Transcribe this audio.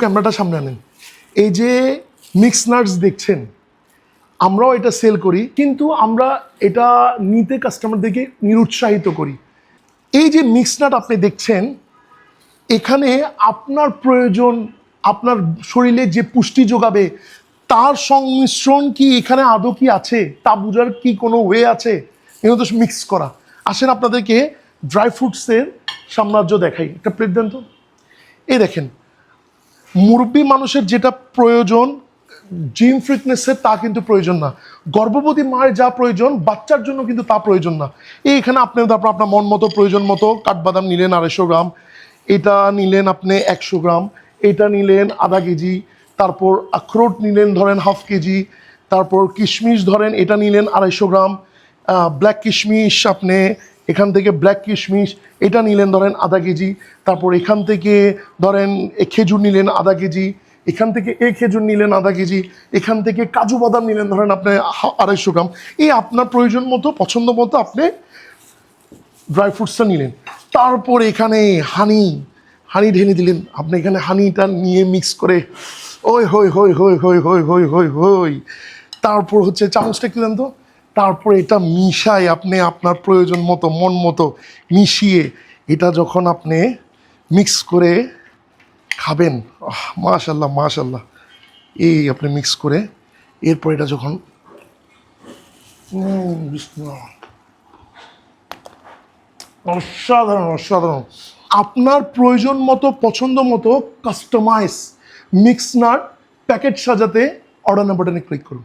ক্যামেরাটা সামনে আনেন। এই যে মিক্স নাটস দেখছেন, আমরাও এটা সেল করি, কিন্তু আমরা এটা নিতে কাস্টমারদেরকে নিরুৎসাহিত করি। এই যে মিক্স নাট আপনি দেখছেন, এখানে আপনার প্রয়োজন, আপনার শরীরে যে পুষ্টি যোগাবে তার সংমিশ্রণ কি এখানে আদৌ কি আছে তা বোঝার কি কোনো ওয়ে আছে? এগুলো তো মিক্স করা। আসেন আপনাদেরকে ড্রাই ফ্রুটসের সাম্রাজ্য দেখাই। একটা প্লেট দেন তো। এই দেখেন, মুরব্বী মানুষের যেটা প্রয়োজন জিম ফিটনেসের, তা কিন্তু প্রয়োজন না। গর্ভবতী মায়ের যা প্রয়োজন বাচ্চার জন্য কিন্তু তা প্রয়োজন না। এইখানে আপনি তারপর আপনার মন মতো প্রয়োজন মতো কাঠবাদাম নিলেন 250 গ্রাম, এটা নিলেন আপনি 100 গ্রাম, এটা নিলেন আধা কেজি, তারপর আখরোট নিলেন ধরেন হাফ কেজি, তারপর কিশমিশ ধরেন এটা নিলেন 250 গ্রাম, ব্ল্যাক কিশমিশ আপনি এখান থেকে ব্ল্যাক কিশমিশ এটা নিলেন ধরেন আধা কেজি, তারপর এখান থেকে ধরেন খেজুর নিলেন আধা কেজি, এখান থেকে খেজুর নিলেন আধা কেজি, এখান থেকে কাজু বাদাম নিলেন ধরেন আপনি 250 গ্রাম। এই আপনার প্রয়োজন মতো পছন্দ মতো আপনি ড্রাই ফ্রুটসটা নিলেন। তারপর এখানে হানি ঢেলে দিলেন আপনি। এখানে হানিটা নিয়ে মিক্স করে ওই হই হই হই হই হই হই হই হই, তারপর হচ্ছে চামচটা একটু দেন তো। তারপর এটা মিশাই আপনি আপনার প্রয়োজন মতো মন মতো মিশিয়ে এটা যখন আপনি মিক্স করে খাবেন, মাশাল্লাহ মাশাল্লাহ। এই আপনি মিক্স করে এরপর এটা যখন অসাধারণ অসাধারণ। আপনার প্রয়োজন মতো পছন্দ মতো কাস্টমাইজ মিক্স নাট প্যাকেট সাজাতে অর্ডার নাম্বারটা ক্লিক করুন।